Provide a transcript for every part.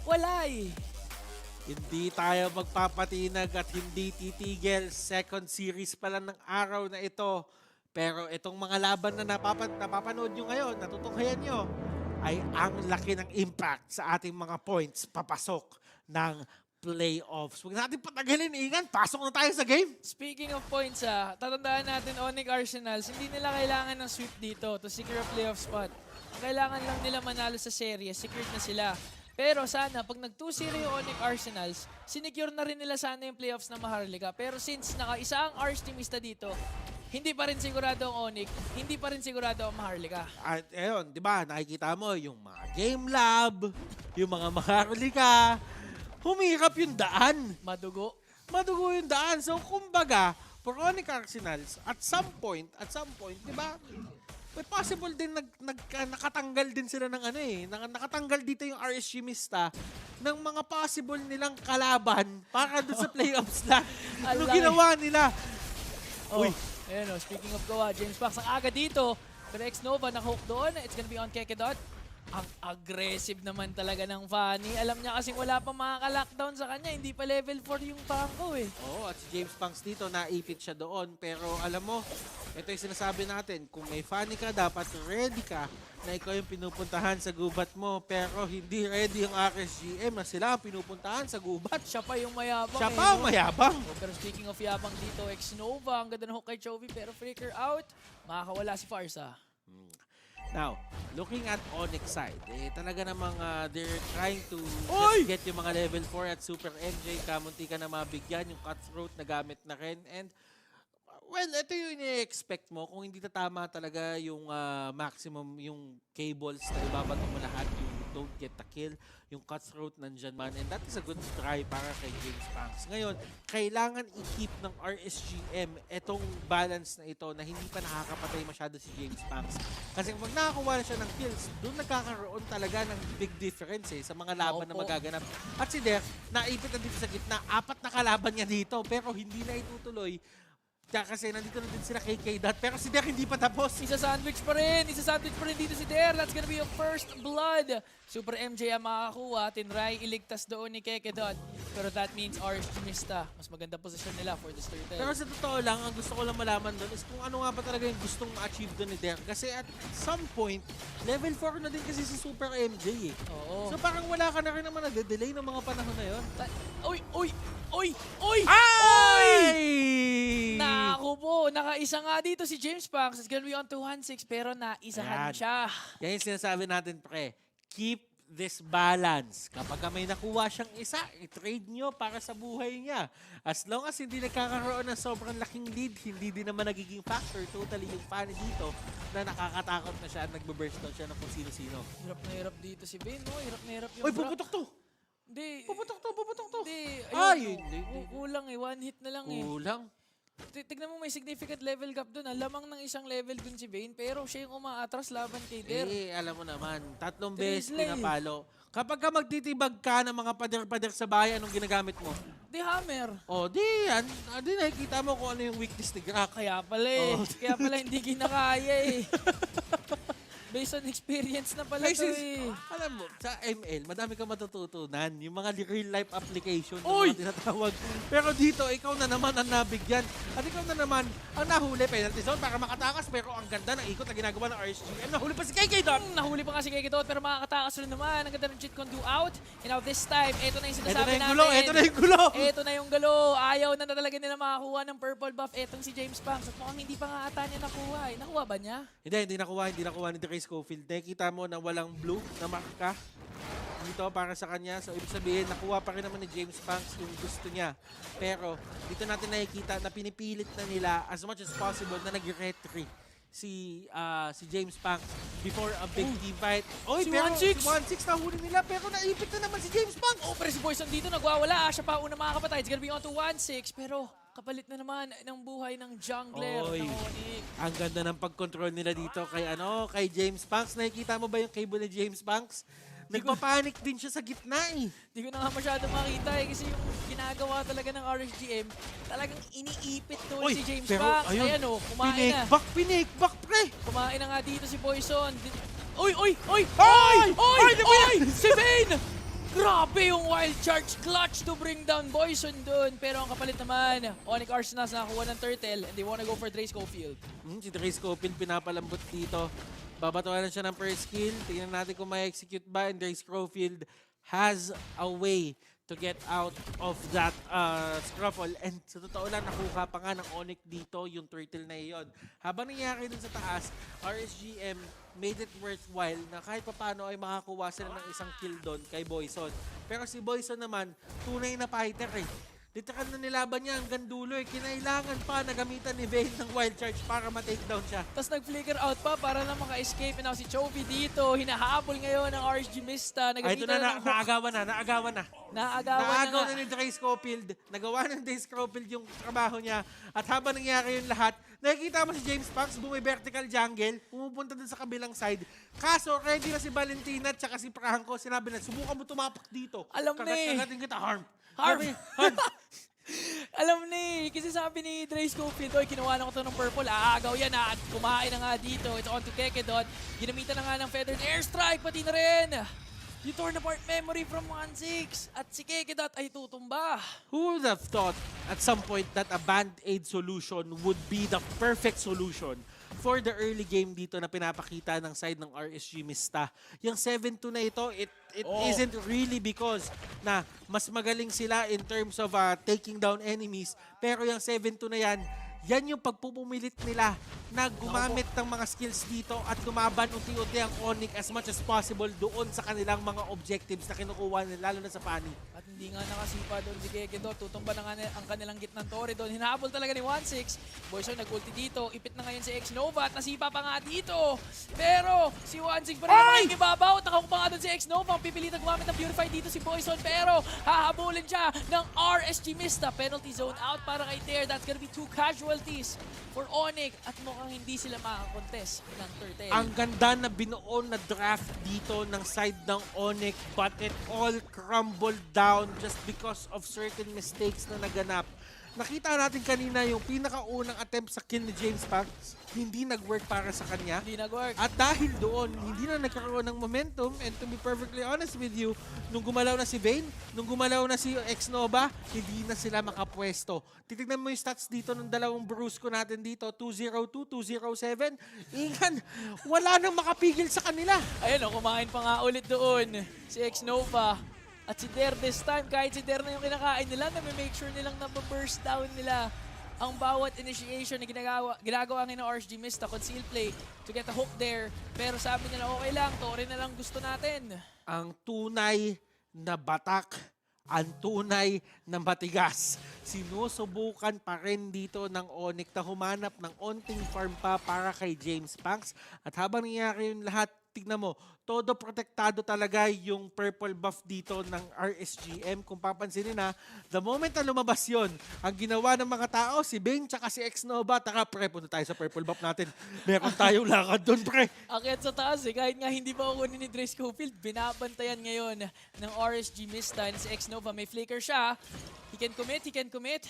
Wala eh. Hindi tayo magpapatinag at hindi titigil. Second series pa lang ng araw na ito. Pero itong mga laban na napapanood nyo ngayon, natutunghayan nyo, ay ang laki ng impact sa ating mga points papasok ng playoffs. Huwag natin patagalin, Ingan. Pasok na tayo sa game. Speaking of points, tatandaan natin Onyx Arsenals, hindi nila kailangan ng sweep dito to secure a playoff spot. Ang kailangan lang nila manalo sa serye, secured na sila. Pero sana, pag nag-2-0 yung Onyx Arsenals, sinecure na rin nila sana yung playoffs na Maharlika. Pero since naka-isa ang Ars Teamista dito, hindi pa rin sigurado ang Onyx, hindi pa rin sigurado ang Maharlika. At ayun, di ba, nakikita mo yung mga game lab, yung mga Maharlika, humirap yung daan. Madugo. Madugo yung daan. So, kumbaga, for Onyx Arsenals, at some point, di ba, may possible din nakatanggal din sila ng nakatanggal dito yung RSG Mista ng mga possible nilang kalaban para doon sa playoffs lang. Ano ginawa nila? Uy. Ayan speaking of gawa, James Pax ang aga dito. Pero X-Nova naka-hook doon. It's gonna be on Kekedot. Ang aggressive naman talaga ng Fanny. Alam niya kasing wala pa makaka-lockdown sa kanya. Hindi pa level 4 yung Panko eh. Oo, at si James Punks dito, naipit siya doon. Pero alam mo, ito yung sinasabi natin, kung may Fanny ka, dapat ready ka na ikaw yung pinupuntahan sa gubat mo. Pero hindi ready yung RSGM na sila ang pinupuntahan sa gubat. Siya pa yung mayabang Siya pa ang mayabang. Pero speaking of yabang dito, X-Nova, ang ganda ng hook kay Chovy, pero flicker out. Makakawala si Farsa. Now, looking at Onyx side, talaga namang they're trying to Oy! get yung mga level 4 at Super MJ. Kamunti ka na mabigyan, yung cutthroat na gamit na rin. And, well, ito yung ini-expect mo. Kung hindi tatama talaga yung maximum, yung cables na ibabato mo lahat, yung don't get the kill, yung cutthroat nandyan man. And that is a good try para kay James Punks. Ngayon, kailangan i-keep ng RSGM itong balance na ito na hindi pa nakakapatay masyado si James Punks. Kasi kung nakakuha na siya ng kills, doon nagkakaroon talaga ng big difference sa mga laban na magaganap. At si Def, naipit na dito sa gitna, 4 na kalaban niya dito, pero hindi na itutuloy. Kasi nandito na din sila kay K-Dot. Pero si Der hindi pa tapos. Isa-sandwich pa rin dito si Der. That's gonna be a first blood. Super MJ ang makakakuha. Tinry iligtas doon ni Kekedot. Pero that means Ars Mista. Mas maganda posisyon nila for this turtle. Pero sa totoo lang, ang gusto ko lang malaman doon is kung ano nga ba talaga yung gustong ma-achieve doon ni Der. Kasi at some point, level 4 na din kasi si Super MJ Oo. So parang wala ka na rin naman nade-delay ng mga panahon na yun. Oy! Ay! Naku po, nakaisa nga dito si James Punks. It's gonna be on 2-1-6 pero naisahan Ayan. siya. Yan yung sinasabi natin, pre. Keep this balance. Kapag may nakuha siyang isa, i-trade nyo para sa buhay niya. As long as hindi nagkakaroon ng sobrang laking lead, hindi din naman nagiging factor totally yung Fanny dito na nakakatakot na siya at nagbe-burst down siya ng kung sino-sino. Hirap na hirap dito si Ben, no? Hirap na hirap yung Uy, puputok to! Hindi. Puputok to! Hindi. Ay, Ayun, hindi. kulang one hit na lang Kulang. Tignan mo may significant level gap doon. Lamang ng isang level dun si Vayne pero siya yung umaatras laban kay Der. Alam mo naman, 3 Drizzle beses pinapalo. Kapag ka magtitibag ka ng mga pader-pader sa bahay, anong ginagamit mo? The Hammer. Di yan. Di nakikita mo kung ano yung weakness ni Grak. Kaya pala Kaya pala hindi kinakaya Based on experience na pala to Alam mo, sa ML, madami kang matututunan. Yung mga real life application na Uy! mga tinatawag. Pero dito, ikaw na naman ang nabigyan. At ikaw na naman ang nahuli penalty zone para makatakas. Pero ang ganda ng ikot na ginagawa ng RSGM. Nahuli pa si KK-Dot! Nahuli pa nga si Kekedot pero makakatakas rin naman. Ang ganda ng cheat con do out. And now this time, ito na yung sinasabi natin. Ito na yung gulo! Ito na yung galo. Ayaw na talaga nila makakuha ng purple buff. Etong si James Punks. At mukhang hindi pa nga ata niya nakuha. Nakuha ba niya? Hindi nakuha ni Dre Schofield. Nakikita mo na walang blue na marka dito para sa kanya. So, ibig sabihin, nakuha pa rin naman ni James Punks yung gusto niya. Pero, dito natin nakikita na pinipilit na nila as much as possible na nag-retry si James Punks before a big team fight. Oy, Si pero 1-6. si 1-6 nahuli nila pero naipit na naman si James Punks. Pero si Poison dito nagwawala. Siya pa una makakapatay. It's gonna be on to 1-6. Pero kapalit na naman ng buhay ng jungler Oy. ng Onyx. Ang ganda ng pag-control nila dito kay James Punks. Nakikita mo ba yung cable ni James Punks? Nagpapanik din siya sa gitna Hindi ko na nga masyado makita kasi yung ginagawa talaga ng RSGM, talagang iniipit doon si James Punks. Ayan kumain na. Pinake-back, pre! Kumain na nga dito si Poison. Oy! Ay! Si Vayne! Grabe yung wild charge clutch to bring down Boyson dun. Pero ang kapalit naman, Onyx Arsenals nakakuha ng turtle and they wanna go for Dre Schofield. Si Dre Schofield pinapalambot dito. Babatuan na siya ng first kill. Tingnan natin kung may execute ba. And Dre Schofield has a way to get out of that scruffle. And sa totoo lang, nakuha pa nga ng Onyx dito yung turtle na iyon. Habang nangyari dun sa taas, RSGM made it worthwhile na kahit paano ay makakuha sila ng isang kill doon kay Boyson. Pero si Boyson naman, tunay na fighter eh. Literal na nilaban niya hanggang dulo eh. Kinailangan pa na gamitan ni Vayne ng wild charge para ma-takedown siya. Tapos nag-flicker out pa para na maka-escape. And now si Chovy dito, hinahabol ngayon ng RSG Mista. Ay, ito na, naagawan na. Naagawan Naagaw na na ni Dre Schofield. Nagawa ng Dre Schofield yung trabaho niya. At habang nangyari yung lahat, nakikita mo si James Fox, bumi-vertical jungle, pumupunta dun sa kabilang side. Kaso, ready na si Valentina at saka si Franco. Sinabi na, subukan mo tumapak dito. Alam na eh. Kagatin kita, harm. Alam ni, kasi sabi ni Dre Schofield, oy, kinuha na ko to ng purple, aagaw yan at kumain na nga dito. It's on to Kekedot. Ginamitan na nga ng feathered airstrike, pati na rin. You torn apart memory from 1-6 at si Kekedot ay tutumba. Who would have thought at some point that a band-aid solution would be the perfect solution for the early game dito na pinapakita ng side ng RSG Mista. Yung 7-2 na ito, it isn't really because na mas magaling sila in terms of taking down enemies. Pero yung 7-2 na yan yung pagpupumilit nila na gumamit ng mga skills dito at lumaban unti-unti ang Onyx as much as possible doon sa kanilang mga objectives na kinukuha nila, lalo na sa Fanny. At hindi nga nakasipa doon si Kekedot. Tutumba na nga ang kanilang gitnang tore doon. Hinahabol talaga ni 1-6. Boyson nag-ulti dito. Ipit na ngayon si X-Nova at nasipa pa nga dito. Pero si 1-6 pa rin naman yung ibabaw. Nakakuha pa nga doon si X-Nova. Ang pipilitan gumamit ng Purify dito si Boyson. Pero hahabulin siya ng RSG Mista. Penalty zone out para kay Tear. That's gonna be 2 casualties for Onyx. At mukhang hindi sila makakontest ng turtle. Ang ganda na binuo na draft dito ng side ng Onyx, but it all crumbled down just because of certain mistakes na naganap. Nakita natin kanina yung pinakaunang attempt sa kill ni James Fox, hindi nag-work para sa kanya. Hindi nag-work. At dahil doon, hindi na nagkaroon ng momentum, and to be perfectly honest with you, nung gumalaw na si Vayne, nung gumalaw na si X-Nova, hindi na sila makapwesto. Titignan mo yung stats dito ng dalawang Brusco natin dito, 202, 207. Ingan, wala nang makapigil sa kanila. Ayun, kumain pa nga ulit doon si X-Nova. At si Der this time, kahit si Der na yung kinakain nila, na-make sure nilang na-burst down nila ang bawat initiation na ginagawa ngayon ng RSG Mista, conceal play to get a hook there. Pero sabi nila, okay lang, Tore na lang gusto natin. Ang tunay na batak, ang tunay na matigas. Sinusubukan pa rin dito ng Onyx na humanap ng onting farm pa para kay James Fox. At habang nangyari yung lahat, tignan mo, todo protektado talaga yung purple buff dito ng RSGM. Kung papansinin na, the moment na lumabas yun, ang ginawa ng mga tao, si Vayne tsaka si X-Nova, taka pre, punta tayo sa purple buff natin. Meron tayong lakad doon, pre. Akyat sa taas eh, kahit nga hindi pa kukunin ni Dre Schofield, binabantayan ngayon ng RSG Mista and si X-Nova. May flicker siya. He can commit.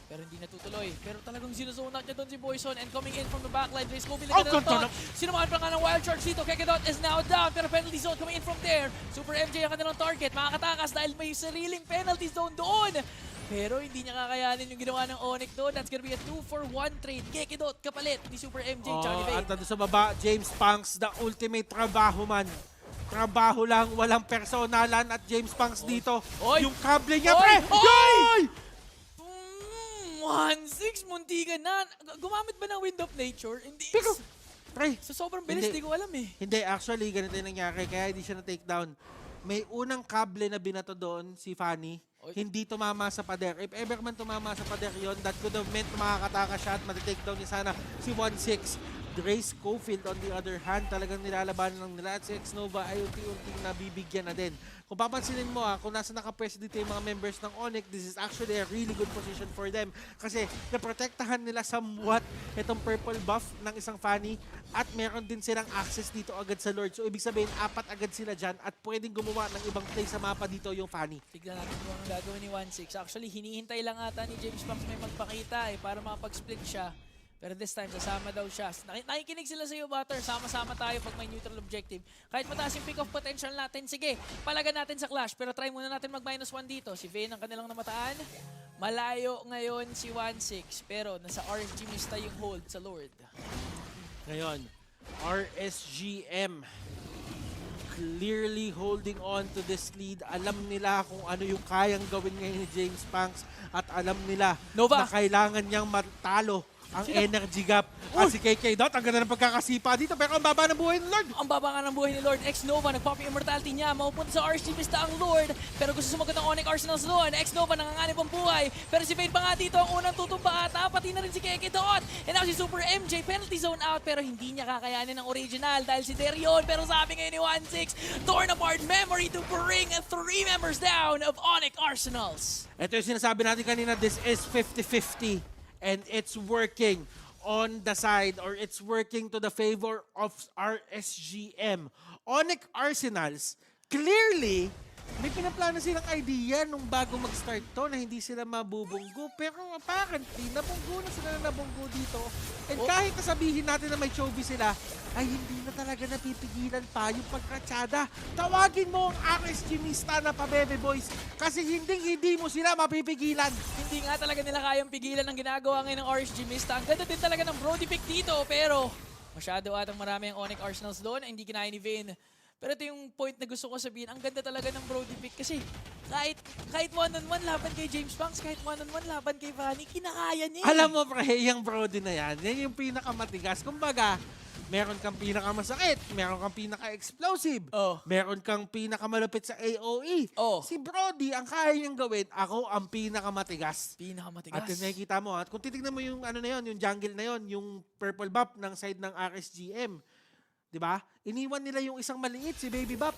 Pero hindi natutuloy. Pero talagang sinuzone out niya doon si Boyson and coming in from the backline. Dre Schofield na thought. Sinumaan pa nga ng wild charge dito. Kekedot is now down. Pero penalty zone coming in from there. Super MJ ang kanilang target. Makakatakas dahil may sariling penalty zone doon. Pero hindi niya kakayanin yung ginawa ng Onyx doon. That's gonna be a 2-for-1 trade. Kekedot kapalit ni Super MJ. At nandun sa baba, James Punks, the ultimate trabaho man. Trabaho lang, walang personalan at James Punks dito. Yung kable niya, pre! Yoy! 1-6, muntikan na. Gumamit ba ng Wind of Nature? Hindi. Pero, pre, so sobrang bilis, di ko alam eh. Hindi, actually, ganito yung nangyari. Kaya hindi siya na-takedown. May unang kable na binato doon, si Fanny. Hindi tumama sa pader. If ever man tumama sa pader yon, that could have meant makakataka siya at matitakedown niya sana si 1-6. Dre Schofield, on the other hand, talagang nilalabanan ng nila at si X-Nova ay unti-unting nabibigyan na din. Kung papansinin mo kung nasa nakapwesto dito yung mga members ng Onyx, this is actually a really good position for them kasi naprotektahan nila somewhat itong purple buff ng isang Fanny at meron din silang access dito agad sa Lord. So ibig sabihin, 4 agad sila dyan at pwedeng gumawa ng ibang play sa mapa dito yung Fanny. Tignan natin kung anong gagawin ni 1-6. Actually, hinihintay lang ata ni James Fox may magpakita para makapag-split siya. Pero this time, sasama daw siya. Nakikinig sila sa iyo, Butter. Sama-sama tayo pag may neutral objective. Kahit mataas yung pick-off potential natin, sige, palagan natin sa clash. Pero try muna natin mag--1 dito. Si Vayne ang kanilang namataan. Malayo ngayon si 1-6. Pero nasa RSG Mista yung hold sa Lord. Ngayon, RSGM clearly holding on to this lead. Alam nila kung ano yung kayang gawin ngayon ni James Pangs at alam nila Nova. na kailangan niyang matalo ang energy gap. At si KK Dot, ang ganda ng pagkakasipa dito pero ang baba ng buhay ng Lord. Ang baba nga ng buhay ni Lord. X-Nova, nagpop yung immortality niya. Maupunta sa RSG Mista ang Lord. Pero gusto sumagot ng Onyx Arsenals doon. X-Nova nanganganib ang buhay. Pero si Vayne pa nga dito ang unang tutumba ata. Pati na rin si Keke Dot. And now si Super MJ, penalty zone out. Pero hindi niya kakayanin ng original dahil si Derion. Pero sabi ngayon ni 1-6, torn apart memory to bring 3 members down of Onyx Arsenals. Ito yung sinasabi natin kanina, this is 50-50 and it's working on the side or it's working to the favor of RSGM. Onyx Arsenals, clearly, may pinaplano silang idea nung bago mag-start to na hindi sila mabubunggo. Pero apparently, nabunggo na sila na nabunggo dito. And kahit nasabihin natin na may Chovy sila, ay hindi na talaga napipigilan pa yung pagkatsada. Tawagin mo ang RSG Mista na pabebe boys kasi hindi mo sila mapipigilan. Hindi nga talaga nila kayang pigilan ang ginagawa ngayon ng RSG Mista. Ang ganda din talaga ng Brody pick dito pero masyado atang marami ang Onyx Arsenals doon. Hindi kinaya ni Vayne. Pero ito yung point na gusto ko sabihin. Ang ganda talaga ng Brody pick kasi kahit one-on-one laban kay James Pangs, kahit one-on-one laban kay Vanny, kinakaya niya. Alam mo pre, yung Brody na yan yung pinakamatigas. Kumbaga, meron kang pinakamasakit, meron kang pinaka-explosive, meron kang pinakamalupit sa AOE. Si Brody, ang kaya niyang gawin, ako ang pinakamatigas. Pinakamatigas. At yung nakikita mo, at kung titignan mo yung ano na yun, yung jungle na yun, yung purple buff ng side ng RSGM, di ba? Iniwan nila yung isang maliit, si Baby Buff.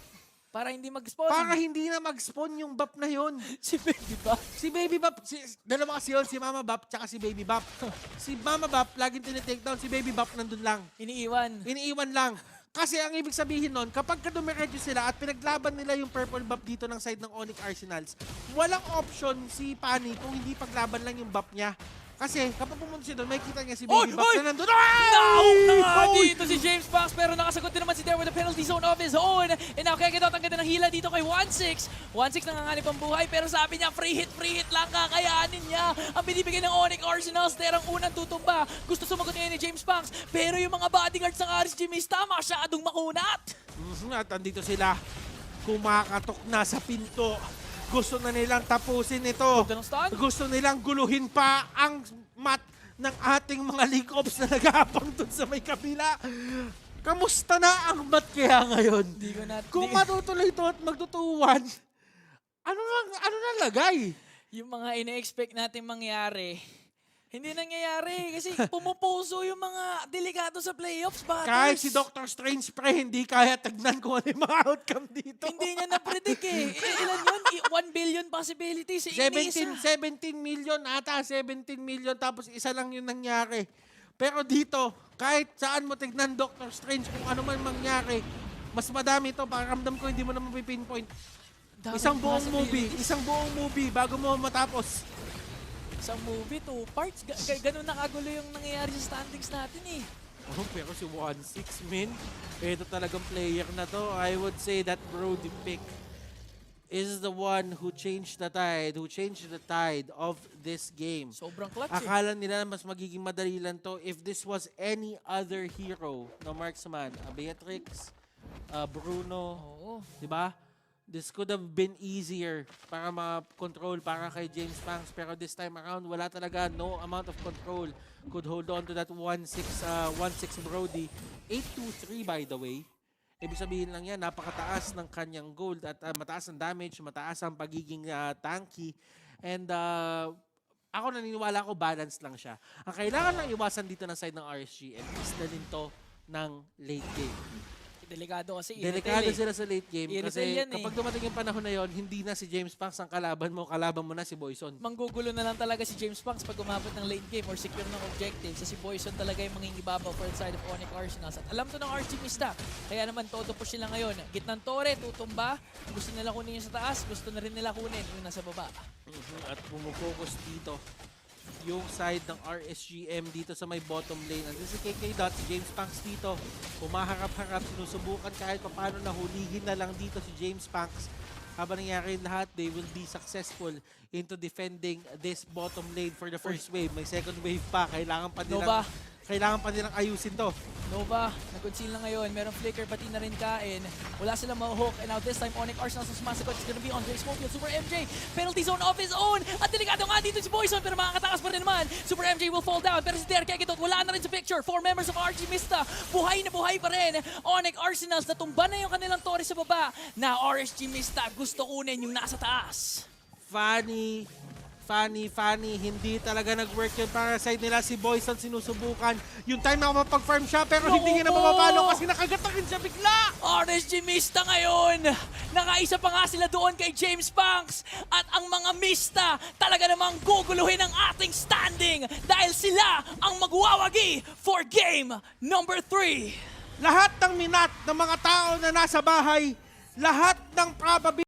Para hindi mag-spawn. Para hindi na mag-spawn yung buff na yun. Si Baby Buff. Si Baby Buff, dalawa kasi yun, si Mama Buff tsaka si Baby Buff. Si Mama Buff, laging tinitake down, si Baby Buff nandun lang. Iniiwan lang. Kasi ang ibig sabihin nun, kapag dumiretso sila at pinaglaban nila yung purple buff dito ng side ng Onyx Arsenals, walang option si Pani kung hindi paglaban lang yung buff niya. Kasi kapag pumunta siya doon, may kita niya si Baby Buff na nandun. Naok na nga dito si James Pangs pero nakasagot din naman si Dare with the penalty zone of his own. And now Keke Dot ang ganda ng hila dito kay 1-6. 1-6 nanganganib ang buhay pero sabi niya free hit lang kakayanin niya. Ang binibigay ng Onyx Arsenals, Dare ang unang tutumba. Gusto sumagot ngayon ni James Pangs pero yung mga bodyguards ng RSG Mista masyadong makunat. At andito sila, kumakatok na sa pinto. Gusto na nilang tapusin ito. Gusto nilang guluhin pa ang mat ng ating mga League Ops na nag-aabang dun sa may kabila. Kamusta na ang mat kaya ngayon? Kung matutuloy ito at magtutuwan, ano na lagay? Yung mga ina-expect natin mangyari, hindi nangyayari kasi pumupuso yung mga delikado sa playoffs, Butters. Kahit si Dr. Strange pre, hindi kaya tagnan kung ano yung mga outcome dito. Hindi niya na-predict eh. Ilan yun? 1 billion possibilities. 17 million ata, 17 million tapos isa lang yung nangyari. Pero dito, kahit saan mo tignan Dr. Strange kung ano man mangyari, mas madami ito. Pakiramdam ko hindi mo na mapipinpoint. Isang buong movie bago mo matapos. Isang movie, 2 parts. Ganun nakagulo yung nangyayari sa standings natin eh. Pero si 1-6, min, ito talagang player na to. I would say that Brody pick is the one who changed the tide of this game. Sobrang clutch Akala nila mas magiging madali lang to if this was any other hero na marksman. Beatrix, Bruno, di ba? This could have been easier para ma-control para kay James Pangs. Pero this time around, wala talaga. No amount of control could hold on to that 1-6 Brody. 8-2-3 by the way. Ibig sabihin lang yan, napakataas ng kanyang gold at mataas ang damage, mataas ang pagiging tanky. And ako naniniwala ko balance lang siya. Ang kailangan lang iwasan dito ng side ng RSGM is dalhin to ng late game. Delikado kasi. Delikado sila sa late game kasi kapag dumating yung panahon na yon, hindi na si James Pangs ang kalaban mo na si Boyson. Manggugulo na lang talaga si James Pangs pag umabot ng late game or secure ng objective. So si Boyson talaga yung mangingibabaw for the side of Onyx Arsenals. At alam to ng RSG Mista. Kaya naman todo po sila ngayon. Gitnang tore, tutumba. Gusto nila kunin yung sa taas, gusto na rin nila kunin yung nasa baba. At pumufocus dito yung side ng RSGM dito sa may bottom lane. Andun si KK Dot, si James Punks dito. Pumaharap-harap, sinusubukan kahit paano nahulihin na lang dito si James Punks. Habang nangyari lahat, they will be successful into defending this bottom lane for the first wave. May second wave pa, kailangan pa nilang ayusin to. Nova, nag-conceal na ngayon. Merong flicker, pati na rin kain. Wala silang mahuhook. And now this time, Onyx Arsenal sa sumasagot. It's gonna be on Dre Smokefield. Super MJ, penalty zone of his own. At delikado nga dito si Boyson, pero makakatakas pa rin naman. Super MJ will fall down. Pero si Derek Ekitot, wala na rin sa picture. 4 members of RG Mista, buhay na buhay pa rin. Onyx Arsenals, natumba na yung kanilang torre sa baba. Na RSG Mista, gusto kunin yung nasa taas. Funny, hindi talaga nag-work yun para sa side nila. Si Boyson sinusubukan. Yung time na mapag-farm siya, pero hindi niya na mapapalo kasi nakagatakin siya bigla. RSG Mista ngayon. Nakaisa pa nga sila doon kay James Punks. At ang mga Mista talaga namang guguluhin ang ating standing dahil sila ang magwawagi for game number 3. Lahat ng minat ng mga tao na nasa bahay, lahat ng probability